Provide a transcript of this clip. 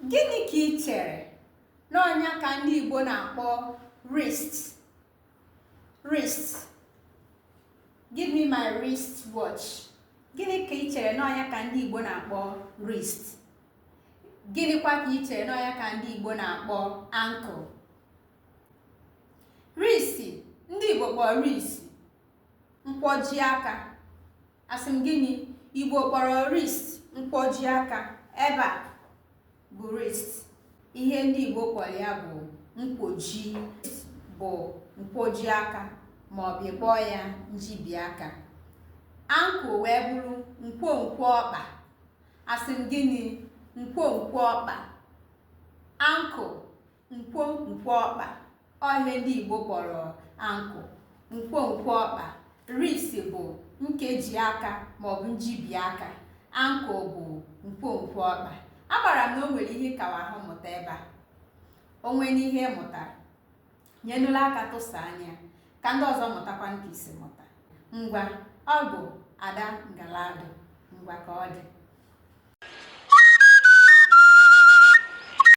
Gịnị ka ị chere na ọnya ka ndị Igbo na-akpọ wrist? Wrist. Give me my wrist watch. Gịnị ka ị chere na ọnya ka ndị Igbo na-akpọ wrist? Gịnịkwa ka ị chere na ọnya ka ndị Igbo na-akpọ ankle? Wrist, ndị Igbo kpọrọ wrist nkwoji aka. Asị m gịnị? Igbo kpọrọ wrist nkwoji aka. Ebe a bụ wrist. Ihe ndị Igbo kpọrọ ya bụ nkwoji, bụ nkwoji aka, ma ọ bụ ịkpọ ya njibi aka. Ankle wee bụrụ nkwonkwo ọkpa. Asị m gịnị? Nkwonkwo ọkpa. Ankle, nkwonkwo ọkpa. Ọ ihe ndị Igbo kpọrọ ankle, nkwonkwo ọkpa. Wrist bụ nkeji aka ma ọ bụ njibi aka. Ankle bụ nkwonkwo ọkpa. Agbara m na o nwere ihe kawa ahụ mụta ebe a. O nwere n'ihe mụtara, nyenụla aka tụsa anya ka ndị ọzọ mụtakwa nke isi mụta. Ngwa, ọ bụ Ada Ngalado. Ngwa ka ọ dị.